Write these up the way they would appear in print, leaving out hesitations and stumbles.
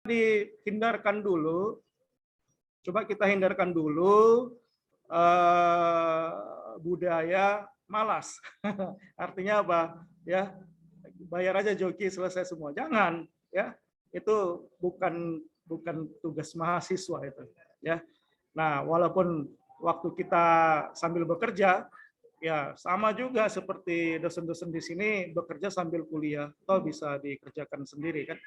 dihindarkan dulu, coba kita hindarkan dulu budaya malas. Artinya apa? Ya, bayar aja joki selesai semua. Jangan, ya. Itu bukan tugas mahasiswa itu, ya. Nah, walaupun waktu kita sambil bekerja, ya sama juga seperti dosen-dosen di sini bekerja sambil kuliah, toh bisa dikerjakan sendiri kan.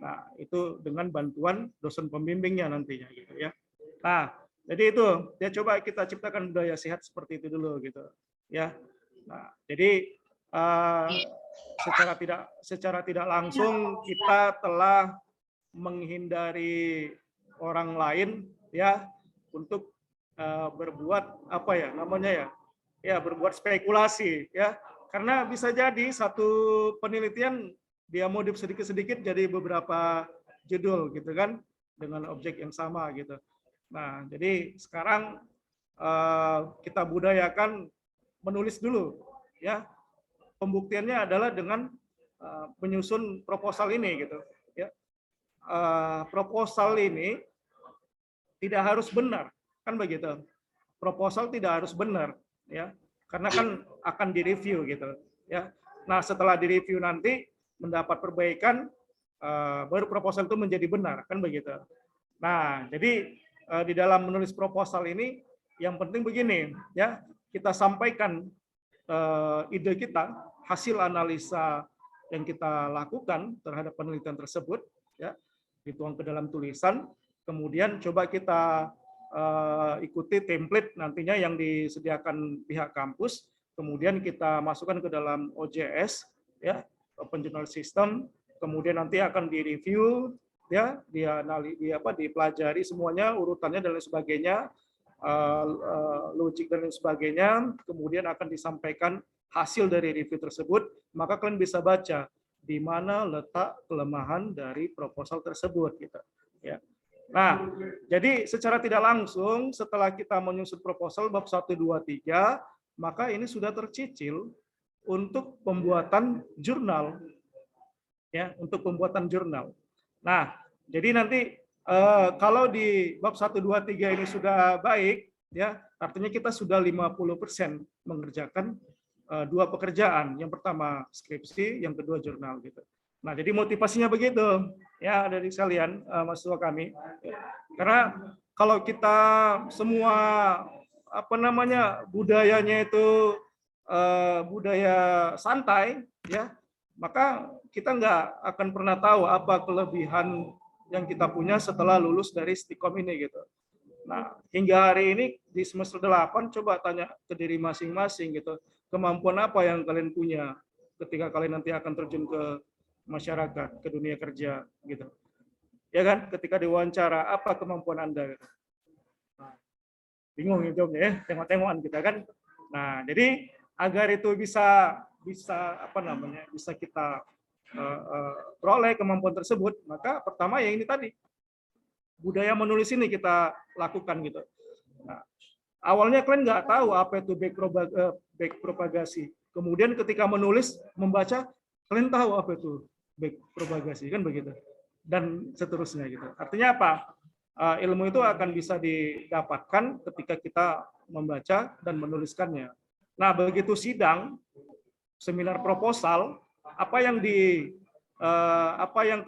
Nah, itu dengan bantuan dosen pembimbingnya nantinya gitu ya. Nah, jadi itu ya coba kita ciptakan budaya sehat seperti itu dulu gitu ya. Nah, jadi secara tidak langsung kita telah menghindari orang lain ya untuk berbuat apa ya namanya ya berbuat spekulasi ya, karena bisa jadi satu penelitian dia modif sedikit-sedikit jadi beberapa judul gitu kan dengan objek yang sama gitu. Nah, jadi sekarang kita budayakan menulis dulu ya. Pembuktiannya adalah dengan menyusun proposal ini gitu ya. Proposal ini tidak harus benar, kan begitu. Proposal tidak harus benar, ya, karena kan akan direview gitu, ya. Nah, setelah direview nanti mendapat perbaikan, baru proposal itu menjadi benar, kan begitu. Nah, jadi di dalam menulis proposal ini yang penting begini, ya, kita sampaikan ide kita, hasil analisa yang kita lakukan terhadap penelitian tersebut, ya, dituang ke dalam tulisan. Kemudian coba kita ikuti template nantinya yang disediakan pihak kampus, kemudian kita masukkan ke dalam OJS, ya, Open Journal System, kemudian nanti akan direview, ya, dipelajari semuanya, urutannya dan lain sebagainya, logik dan lain sebagainya, kemudian akan disampaikan hasil dari review tersebut, maka kalian bisa baca di mana letak kelemahan dari proposal tersebut, gitu, ya. Nah, jadi secara tidak langsung setelah kita menyusun proposal bab 1, 2, 3, maka ini sudah tercicil untuk pembuatan jurnal. Ya, untuk pembuatan jurnal. Nah, jadi nanti kalau di bab 1, 2, 3 ini sudah baik, ya, artinya kita sudah 50% mengerjakan dua pekerjaan. Yang pertama skripsi, yang kedua jurnal gitu. Nah, jadi motivasinya begitu, ya, dari sekalian mahasiswa kami. Karena kalau kita semua apa namanya budayanya itu budaya santai, ya, maka kita nggak akan pernah tahu apa kelebihan yang kita punya setelah lulus dari Stikom ini gitu. Nah, hingga hari ini di semester 8 coba tanya ke diri masing-masing gitu, kemampuan apa yang kalian punya ketika kalian nanti akan terjun ke masyarakat, ke dunia kerja gitu. Ya kan, ketika diwawancara apa kemampuan Anda? Nah, bingung ya jawabnya ya, tengok-tengokan kita kan. Nah, jadi agar itu bisa apa namanya? Bisa kita peroleh kemampuan tersebut, maka pertama ya ini tadi budaya menulis ini kita lakukan gitu. Nah, awalnya kalian nggak tahu apa itu back propagasi. Kemudian ketika menulis, membaca, kalian tahu apa itu back propagasi, kan begitu. Dan seterusnya gitu. Artinya apa? Ilmu itu akan bisa didapatkan ketika kita membaca dan menuliskannya. Nah, begitu sidang, seminar proposal, apa yang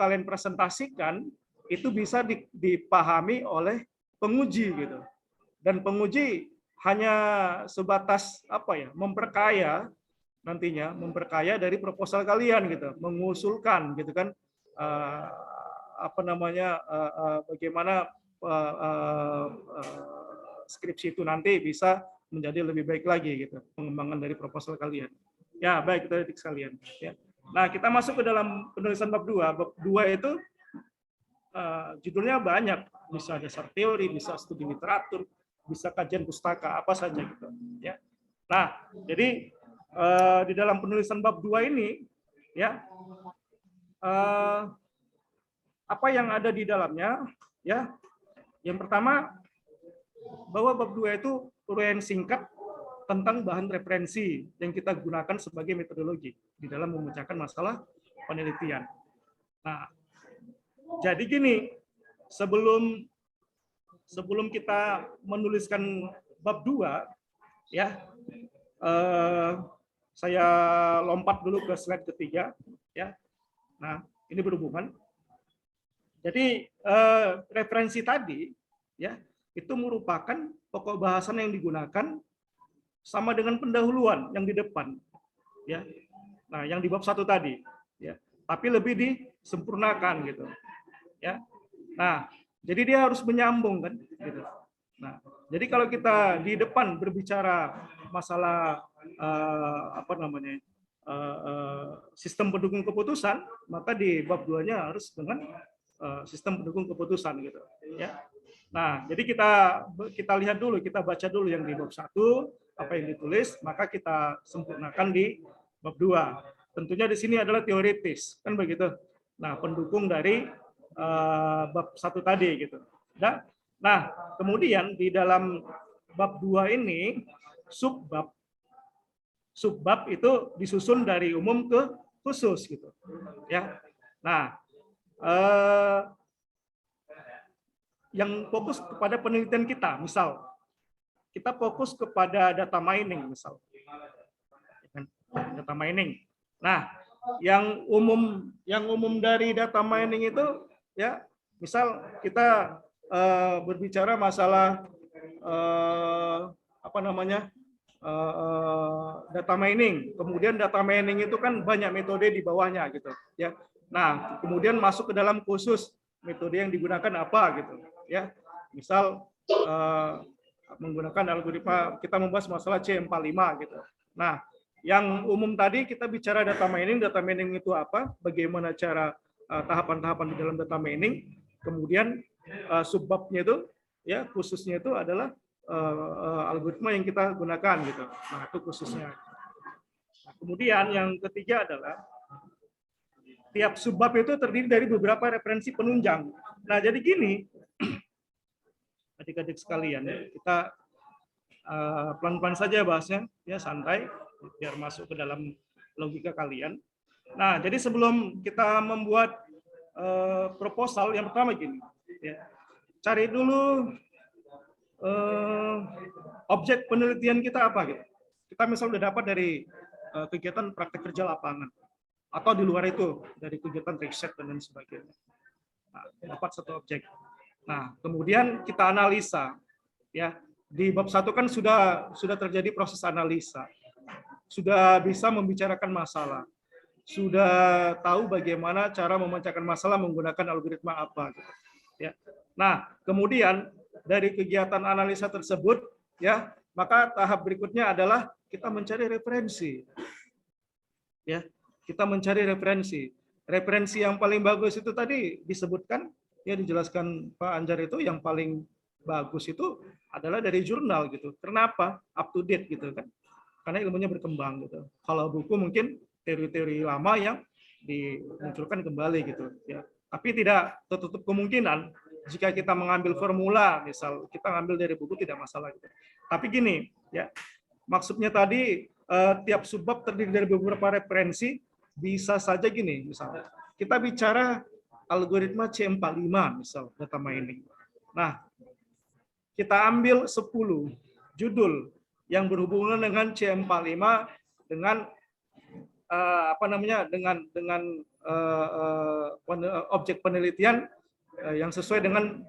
kalian presentasikan itu bisa dipahami oleh penguji gitu. Dan penguji hanya sebatas apa ya, memperkaya nantinya, memperkaya dari proposal kalian gitu, mengusulkan gitu kan, apa namanya, bagaimana skripsi itu nanti bisa menjadi lebih baik lagi gitu, pengembangan dari proposal kalian. Ya, baik itu adik sekalian. Ya. Nah, kita masuk ke dalam penulisan bab 2. Bab 2 itu judulnya banyak, bisa dasar teori, bisa studi literatur, bisa kajian pustaka, apa saja gitu. Ya. Nah, jadi di dalam penulisan bab 2 ini, ya, apa yang ada di dalamnya, ya, yang pertama bahwa bab 2 itu uraian singkat tentang bahan referensi yang kita gunakan sebagai metodologi di dalam memecahkan masalah penelitian. Nah, Jadi gini, sebelum kita menuliskan bab 2, ya, saya lompat dulu ke slide ketiga, ya. Nah, ini berhubungan. Jadi referensi tadi, ya, itu merupakan pokok bahasan yang digunakan sama dengan pendahuluan yang di depan, ya. Nah, yang di bab 1 tadi, ya, tapi lebih disempurnakan gitu, ya. Nah, jadi dia harus menyambung kan, gitu. Nah, jadi kalau kita di depan berbicara masalah sistem pendukung keputusan, maka di bab 2-nya harus dengan sistem pendukung keputusan gitu, ya. Nah, jadi kita lihat dulu, kita baca dulu yang di bab 1 apa yang ditulis, maka kita sempurnakan di bab 2. Tentunya di sini adalah teoritis, kan begitu. Nah, pendukung dari bab 1 tadi gitu. Nah, kemudian di dalam bab 2 ini subbab itu disusun dari umum ke khusus gitu, ya. Nah, yang fokus kepada penelitian kita, misal kita fokus kepada data mining, misal data mining. Nah, yang umum dari data mining itu, ya, misal kita berbicara masalah data mining. Kemudian data mining itu kan banyak metode di bawahnya gitu, ya. Nah, kemudian masuk ke dalam khusus metode yang digunakan apa gitu, ya. Misal menggunakan algoritma, kita membahas masalah C45 gitu. Nah, yang umum tadi kita bicara data mining itu apa, bagaimana cara tahapan-tahapan di dalam data mining, kemudian subbabnya itu, ya, khususnya itu adalah algoritma yang kita gunakan gitu. Nah, itu khususnya. Nah, kemudian yang ketiga adalah tiap subbab itu terdiri dari beberapa referensi penunjang. Nah, jadi gini, adik-adik sekalian, ya, kita pelan-pelan saja bahasnya, ya, santai, biar masuk ke dalam logika kalian. Nah, jadi sebelum kita membuat proposal, yang pertama gini, ya, cari dulu objek penelitian kita apa gitu. Kita misal udah dapat dari kegiatan praktek kerja lapangan, atau di luar itu dari kegiatan riset dan lain sebagainya. Nah, dapat satu objek. Nah, kemudian kita analisa, ya. Di bab 1 kan sudah terjadi proses analisa, sudah bisa membicarakan masalah, sudah tahu bagaimana cara memecahkan masalah menggunakan algoritma apa, gitu, ya. Nah, kemudian dari kegiatan analisa tersebut, ya, maka tahap berikutnya adalah kita mencari referensi, ya. Kita mencari referensi. Referensi yang paling bagus itu tadi disebutkan, ya, dijelaskan Pak Anjar, itu yang paling bagus itu adalah dari jurnal gitu. Kenapa? Up to date gitu kan. Karena ilmunya berkembang gitu. Kalau buku mungkin teori-teori lama yang dimunculkan kembali gitu, ya. Tapi tidak tertutup kemungkinan jika kita mengambil formula, misal kita ngambil dari buku, tidak masalah gitu. Tapi gini, ya, maksudnya tadi tiap subbab terdiri dari beberapa referensi, bisa saja gini, misal kita bicara algoritma C45 misal data mining. Nah, kita ambil 10 judul yang berhubungan dengan C45 dengan objek penelitian yang sesuai dengan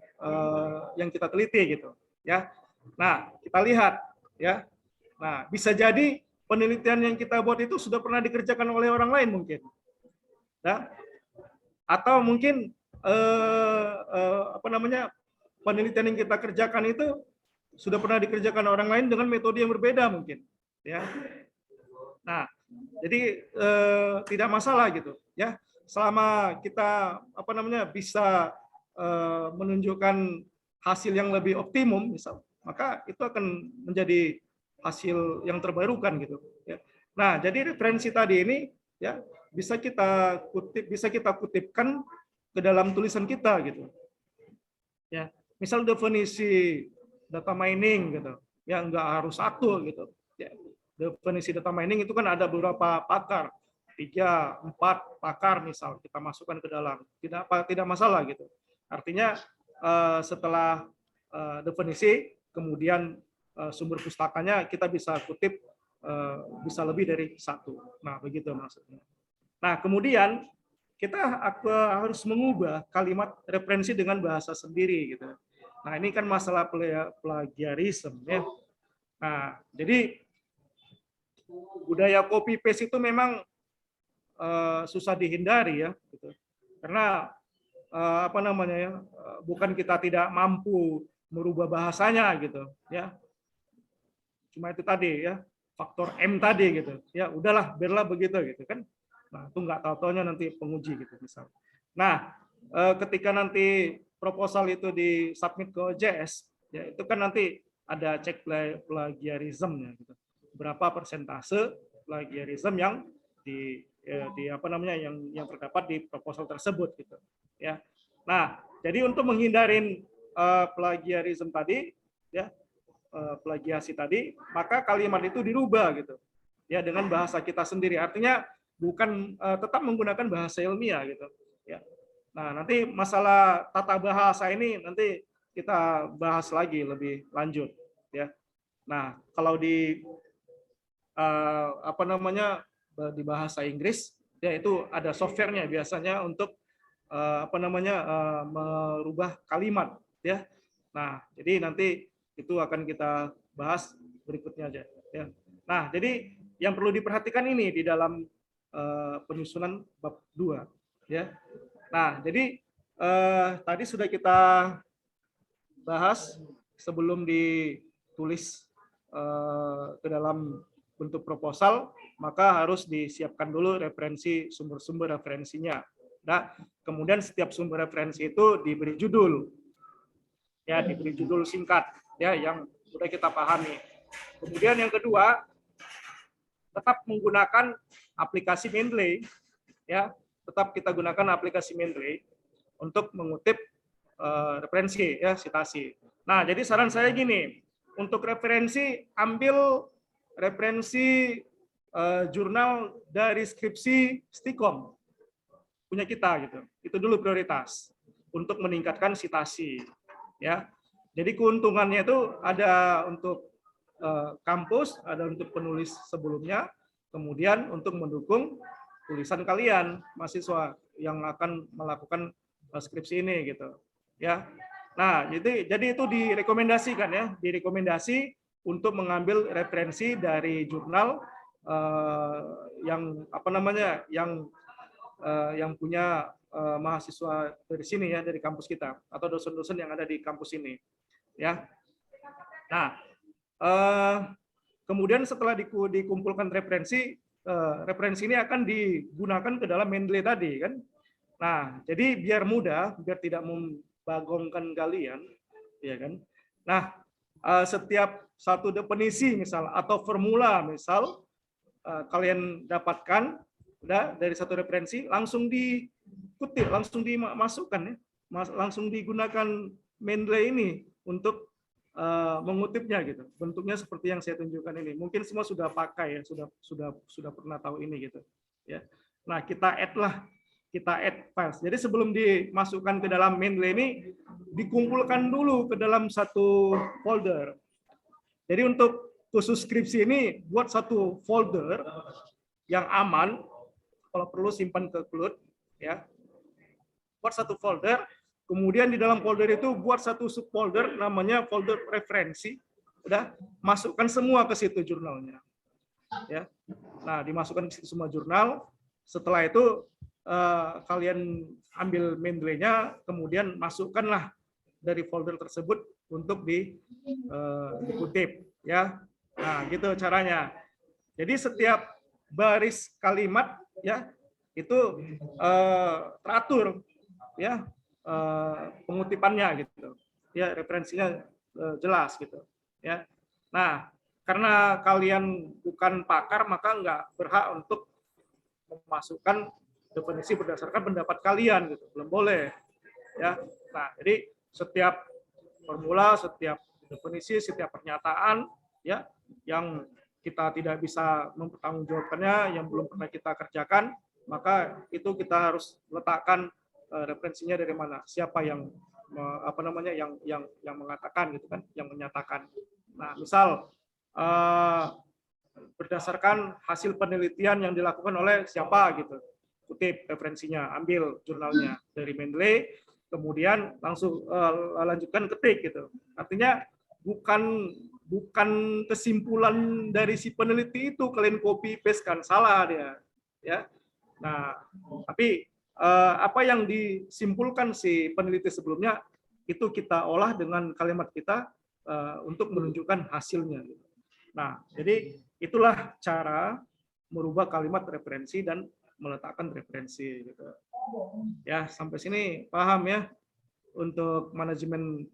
yang kita teliti gitu, ya. Nah, kita lihat, ya. Nah, bisa jadi penelitian yang kita buat itu sudah pernah dikerjakan oleh orang lain mungkin, ya. Atau mungkin penelitian yang kita kerjakan itu sudah pernah dikerjakan orang lain dengan metode yang berbeda mungkin, ya. Nah, jadi tidak masalah gitu, ya, selama kita bisa menunjukkan hasil yang lebih optimum misal, maka itu akan menjadi hasil yang terbarukan gitu, ya. Nah, jadi referensi tadi ini, ya, bisa kita kutipkan ke dalam tulisan kita gitu, ya. Misal definisi data mining gitu, ya, nggak harus satu gitu, ya. Definisi data mining itu kan ada beberapa pakar, 3, 4 pakar misal kita masukkan ke dalam, tidak masalah gitu. Artinya setelah definisi, kemudian sumber pustakanya kita bisa kutip bisa lebih dari 1. Nah, begitu maksudnya. Nah, kemudian kita harus mengubah kalimat referensi dengan bahasa sendiri gitu. Nah, ini kan masalah plagiarisme ya. Nah, jadi budaya copy paste itu memang susah dihindari ya, gitu. Karena apa namanya ya, bukan kita tidak mampu merubah bahasanya gitu, ya. Cuma itu tadi ya, faktor M tadi gitu, ya udahlah biarlah begitu gitu kan. Nah itu nggak tahu-taunya nanti penguji gitu misal. Nah ketika nanti proposal itu disubmit ke OJS, ya itu kan nanti ada cek plagiarisme-nya gitu. Berapa persentase plagiarisme yang di apa namanya yang terdapat di proposal tersebut gitu ya. Nah, jadi untuk menghindarin plagiarisme tadi ya, plagiasi tadi, maka kalimat itu dirubah gitu ya dengan bahasa kita sendiri. Artinya bukan tetap menggunakan bahasa ilmiah gitu ya. Nah, nanti masalah tata bahasa ini nanti kita bahas lagi lebih lanjut ya. Nah, kalau di apa namanya di bahasa Inggris ya itu ada softwarenya biasanya untuk apa namanya merubah kalimat ya. Nah, jadi nanti itu akan kita bahas berikutnya aja ya. Nah, jadi yang perlu diperhatikan ini di dalam penyusunan bab 2 ya. Nah, jadi tadi sudah kita bahas sebelum ditulis ke dalam bentuk proposal, maka harus disiapkan dulu referensi sumber-sumber referensinya. Nah, kemudian setiap sumber referensi itu diberi judul, ya diberi judul singkat, ya yang sudah kita pahami. Kemudian yang kedua, tetap menggunakan aplikasi Mendeley, ya tetap kita gunakan aplikasi Mendeley untuk mengutip referensi, ya citasi. Nah, jadi saran saya gini, untuk referensi ambil referensi jurnal dari skripsi Stikom punya kita gitu. Itu dulu prioritas untuk meningkatkan citasi ya. Jadi keuntungannya itu ada untuk kampus, ada untuk penulis sebelumnya, kemudian untuk mendukung tulisan kalian mahasiswa yang akan melakukan skripsi ini gitu ya. Nah, jadi itu direkomendasikan ya, direkomendasi untuk mengambil referensi dari jurnal yang apa namanya yang punya mahasiswa dari sini ya, dari kampus kita atau dosen-dosen yang ada di kampus ini ya. Nah, kemudian setelah dikumpulkan referensi, referensi ini akan digunakan ke dalam Mendeley tadi kan. Nah, jadi biar mudah, biar tidak membagongkan kalian, ya kan. Nah, setiap satu definisi misal atau formula misal kalian dapatkan udah dari satu referensi, langsung dikutip, langsung dimasukkan ya, langsung digunakan Mendeley ini untuk mengutipnya gitu. Bentuknya seperti yang saya tunjukkan ini. Mungkin semua sudah pakai ya, sudah pernah tahu ini gitu. Ya. Nah, kita add files. Jadi sebelum dimasukkan ke dalam Mendeley ini dikumpulkan dulu ke dalam satu folder. Jadi untuk khusus skripsi ini buat satu folder yang aman, kalau perlu simpan ke cloud ya. Buat satu folder. Kemudian di dalam folder itu buat satu subfolder namanya folder referensi. Udah, masukkan semua ke situ jurnalnya. Ya. Nah, dimasukkan ke situ semua jurnal. Setelah itu kalian ambil Mendeley-nya, kemudian masukkanlah dari folder tersebut untuk dikutip ya. Nah, gitu caranya. Jadi setiap baris kalimat ya itu teratur ya. Pengutipannya gitu ya, referensinya jelas gitu ya. Nah, karena kalian bukan pakar maka nggak berhak untuk memasukkan definisi berdasarkan pendapat kalian gitu, belum boleh ya. Nah, jadi setiap formula, setiap definisi, setiap pernyataan ya yang kita tidak bisa mempertanggungjawabkannya, yang belum pernah kita kerjakan, maka itu kita harus letakkan referensinya dari mana, siapa yang yang mengatakan gitu kan, yang menyatakan. Nah, misal berdasarkan hasil penelitian yang dilakukan oleh siapa gitu, kutip referensinya, ambil jurnalnya dari Mendeley, kemudian langsung lanjutkan ketik gitu. Artinya bukan kesimpulan dari si peneliti itu kalian copy paste kan, salah dia, ya. Nah, tapi apa yang disimpulkan si peneliti sebelumnya itu kita olah dengan kalimat kita untuk menunjukkan hasilnya. Nah, jadi itulah cara merubah kalimat referensi dan meletakkan referensi gitu. Ya, sampai sini paham ya untuk manajemen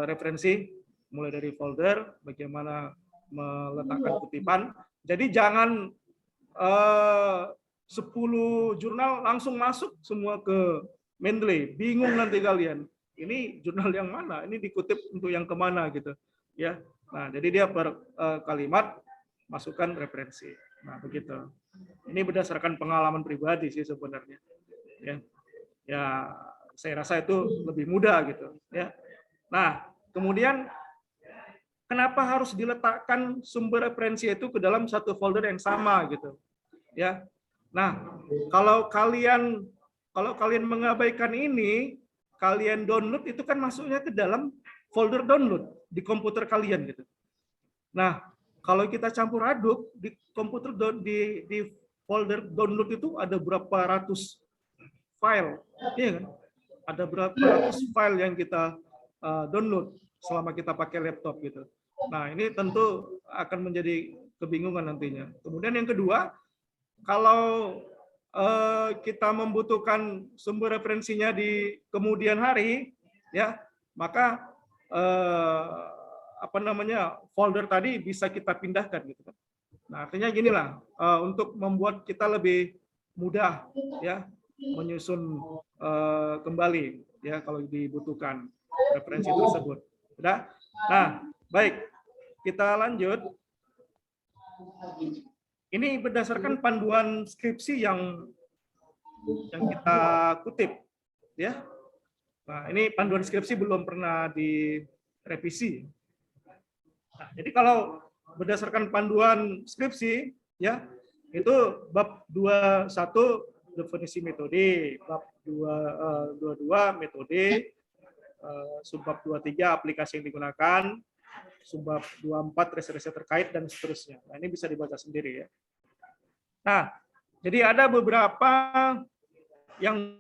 referensi, mulai dari folder, bagaimana meletakkan kutipan. Jadi jangan 10 jurnal langsung masuk semua ke Mendeley, bingung nanti kalian. Ini jurnal yang mana? Ini dikutip untuk yang kemana gitu, ya. Nah, jadi dia per kalimat masukkan referensi. Nah, begitu. Ini berdasarkan pengalaman pribadi sih sebenarnya. Ya, ya saya rasa itu lebih mudah gitu. Ya. Nah, kemudian kenapa harus diletakkan sumber referensi itu ke dalam satu folder yang sama gitu? Ya. Nah, kalau kalian mengabaikan ini, kalian download itu kan masuknya ke dalam folder download di komputer kalian gitu. Nah, kalau kita campur aduk di komputer di folder download itu ada berapa ratus file, iya kan? Ada berapa ratus file yang kita download selama kita pakai laptop gitu. Nah, ini tentu akan menjadi kebingungan nantinya. Kemudian yang kedua, kalau kita membutuhkan sumber referensinya di kemudian hari, ya, maka folder tadi bisa kita pindahkan gitu kan. Nah, artinya ginilah, untuk membuat kita lebih mudah ya menyusun kembali ya kalau dibutuhkan referensi tersebut. Sudah? Nah, baik. Kita lanjut. Ini berdasarkan panduan skripsi yang kita kutip ya. Nah, ini panduan skripsi belum pernah direvisi. Nah, jadi kalau berdasarkan panduan skripsi ya, itu bab 21 definisi metode, bab 22 metode, subbab 23 aplikasi yang digunakan, subbab 24 riset-riset terkait dan seterusnya. Nah, ini bisa dibaca sendiri ya. Nah, jadi ada beberapa yang